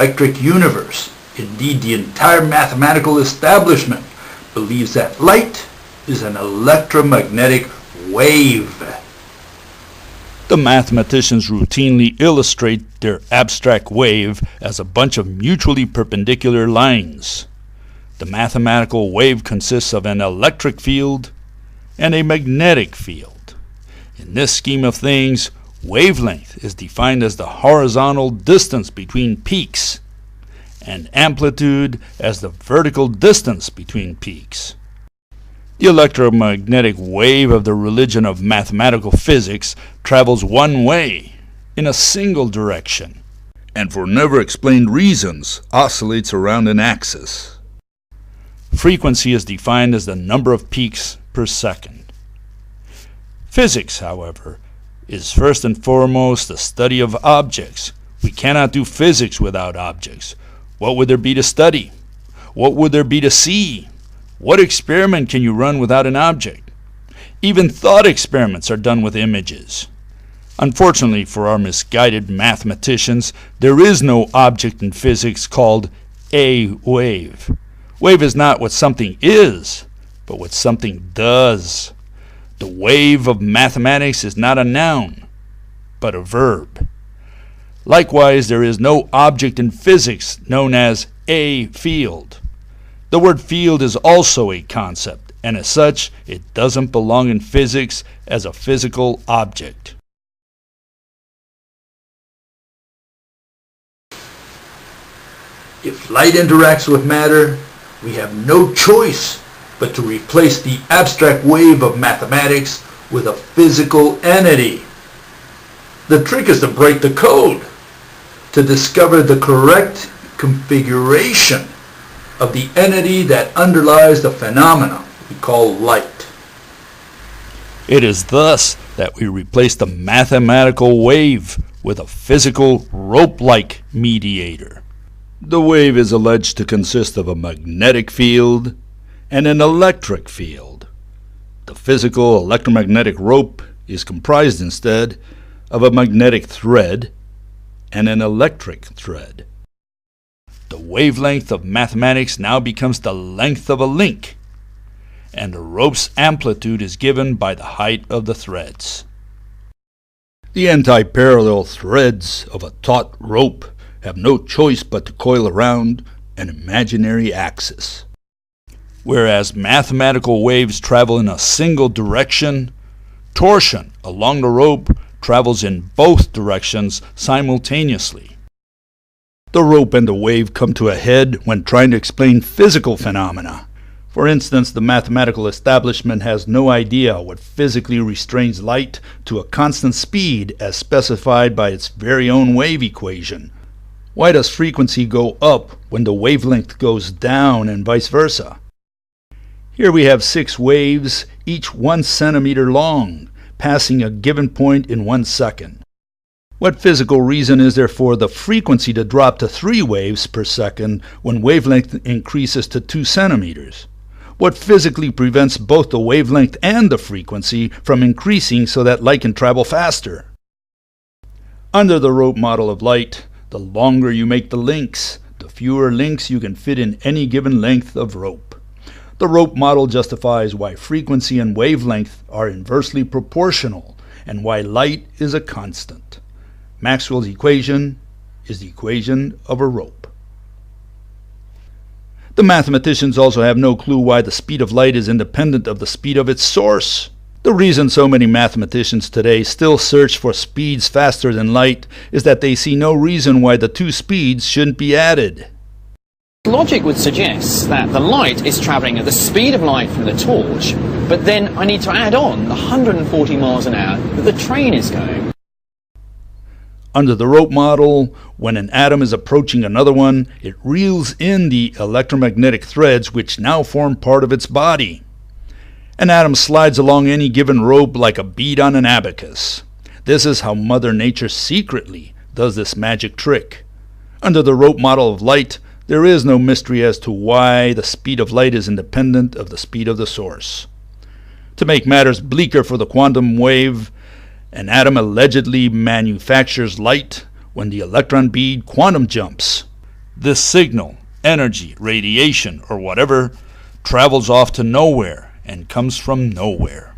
electric universe, indeed the entire mathematical establishment, believes that light is an electromagnetic wave. The mathematicians routinely illustrate their abstract wave as a bunch of mutually perpendicular lines. The mathematical wave consists of an electric field and a magnetic field. In this scheme of things, wavelength is defined as the horizontal distance between peaks, and amplitude as the vertical distance between peaks. The electromagnetic wave of the religion of mathematical physics travels one way, in a single direction, and for never explained reasons oscillates around an axis. Frequency is defined as the number of peaks per second. Physics, however, is first and foremost the study of objects. We cannot do physics without objects. What would there be to study? What would there be to see? What experiment can you run without an object? Even thought experiments are done with images. Unfortunately for our misguided mathematicians, there is no object in physics called a wave. Wave is not what something is, but what something does. The wave of mathematics is not a noun, but a verb. Likewise, there is no object in physics known as a field. The word field is also a concept, and as such, it doesn't belong in physics as a physical object. If light interacts with matter, we have no choice but to replace the abstract wave of mathematics with a physical entity. The trick is to break the code, to discover the correct configuration of the entity that underlies the phenomena we call light. It is thus that we replace the mathematical wave with a physical rope-like mediator. The wave is alleged to consist of a magnetic field and an electric field. The physical electromagnetic rope is comprised instead of a magnetic thread and an electric thread. The wavelength of mathematics now becomes the length of a link, and the rope's amplitude is given by the height of the threads. The anti-parallel threads of a taut rope have no choice but to coil around an imaginary axis. Whereas mathematical waves travel in a single direction, torsion along the rope travels in both directions simultaneously. The rope and the wave come to a head when trying to explain physical phenomena. For instance, the mathematical establishment has no idea what physically restrains light to a constant speed as specified by its very own wave equation. Why does frequency go up when the wavelength goes down and vice versa? Here we have 6 waves, each 1 centimeter long, passing a given point in 1 second. What physical reason is there for the frequency to drop to 3 waves per second when wavelength increases to 2 centimeters? What physically prevents both the wavelength and the frequency from increasing so that light can travel faster? Under the rope model of light, the longer you make the links, the fewer links you can fit in any given length of rope. The rope model justifies why frequency and wavelength are inversely proportional and why light is a constant. Maxwell's equation is the equation of a rope. The mathematicians also have no clue why the speed of light is independent of the speed of its source. The reason so many mathematicians today still search for speeds faster than light is that they see no reason why the 2 speeds shouldn't be added. Logic would suggest that the light is travelling at the speed of light from the torch, but then I need to add on the 140 miles an hour that the train is going. Under the rope model, when an atom is approaching another one, it reels in the electromagnetic threads which now form part of its body. An atom slides along any given rope like a bead on an abacus. This is how Mother Nature secretly does this magic trick. Under the rope model of light, there is no mystery as to why the speed of light is independent of the speed of the source. To make matters bleaker for the quantum wave, an atom allegedly manufactures light when the electron bead quantum jumps. This signal, energy, radiation, or whatever, travels off to nowhere and comes from nowhere.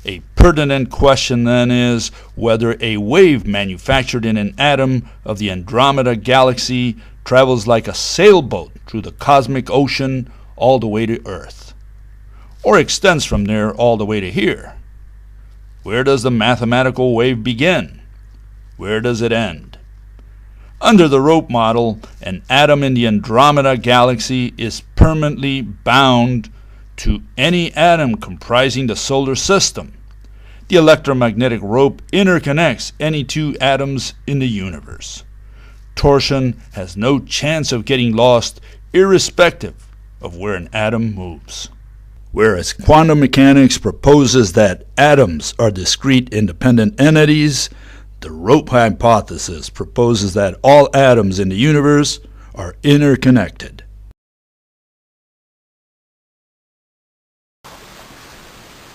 A pertinent question then is whether a wave manufactured in an atom of the Andromeda galaxy travels like a sailboat through the cosmic ocean all the way to Earth, or extends from there all the way to here. Where does the mathematical wave begin? Where does it end? Under the rope model, an atom in the Andromeda galaxy is permanently bound to any atom comprising the solar system. The electromagnetic rope interconnects any two atoms in the universe. Torsion has no chance of getting lost irrespective of where an atom moves. Whereas quantum mechanics proposes that atoms are discrete independent entities, the rope hypothesis proposes that all atoms in the universe are interconnected.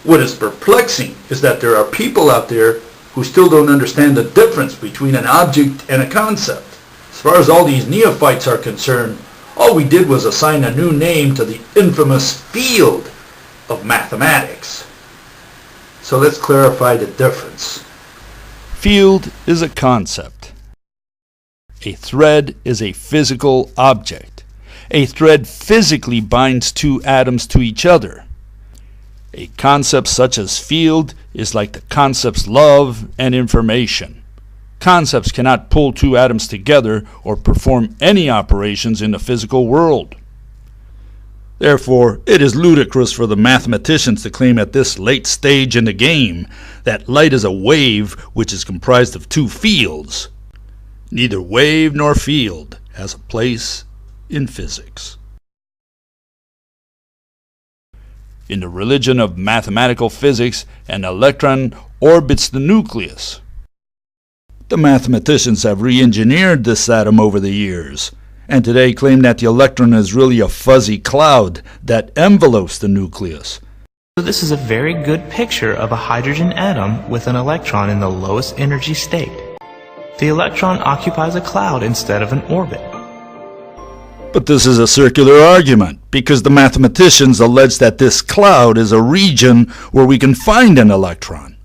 What is perplexing is that there are people out there who still don't understand the difference between an object and a concept. As far as all these neophytes are concerned, all we did was assign a new name to the infamous field of mathematics. So let's clarify the difference. Field is a concept. A thread is a physical object. A thread physically binds two atoms to each other. A concept such as field is like the concepts love and information. Concepts cannot pull two atoms together or perform any operations in the physical world. Therefore, it is ludicrous for the mathematicians to claim at this late stage in the game that light is a wave which is comprised of two fields. Neither wave nor field has a place in physics. In the religion of mathematical physics, an electron orbits the nucleus. The mathematicians have re-engineered this atom over the years, and today claim that the electron is really a fuzzy cloud that envelopes the nucleus. So this is a very good picture of a hydrogen atom with an electron in the lowest energy state. The electron occupies a cloud instead of an orbit. But this is a circular argument, because the mathematicians allege that this cloud is a region where we can find an electron.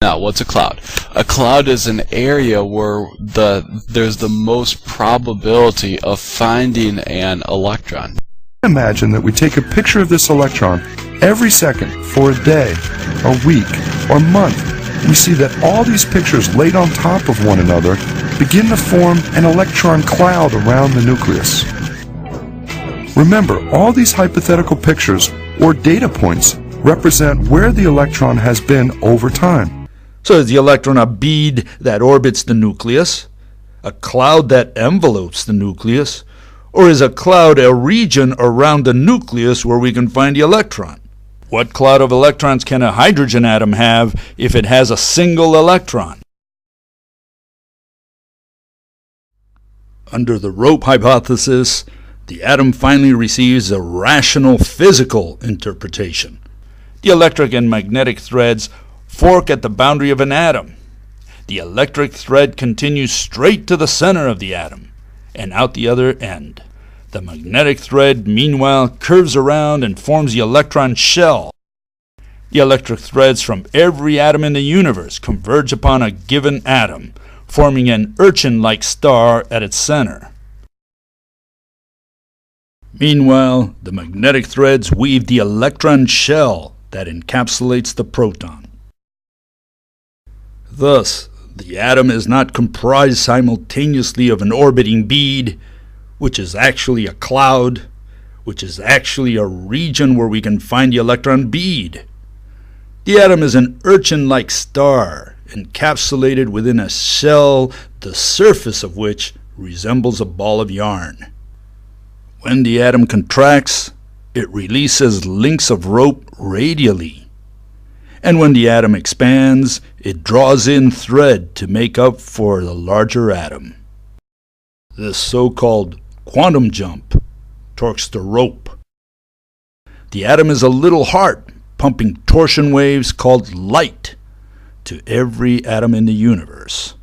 Now, what's a cloud? A cloud is an area where there's the most probability of finding an electron. Imagine that we take a picture of this electron every second for a day, a week, or month. We see that all these pictures laid on top of one another begin to form an electron cloud around the nucleus. Remember, all these hypothetical pictures or data points represent where the electron has been over time. So is the electron a bead that orbits the nucleus, a cloud that envelopes the nucleus, or is a cloud a region around the nucleus where we can find the electron? What cloud of electrons can a hydrogen atom have if it has a single electron? Under the rope hypothesis, the atom finally receives a rational physical interpretation. The electric and magnetic threads fork at the boundary of an atom. The electric thread continues straight to the center of the atom and out the other end. The magnetic thread, meanwhile, curves around and forms the electron shell. The electric threads from every atom in the universe converge upon a given atom, forming an urchin-like star at its center. Meanwhile, the magnetic threads weave the electron shell that encapsulates the proton. Thus, the atom is not comprised simultaneously of an orbiting bead, which is actually a cloud, which is actually a region where we can find the electron bead. The atom is an urchin-like star, encapsulated within a shell, the surface of which resembles a ball of yarn. When the atom contracts, it releases links of rope radially. And when the atom expands, it draws in thread to make up for the larger atom. This so-called quantum jump torques the rope. The atom is a little heart pumping torsion waves called light to every atom in the universe.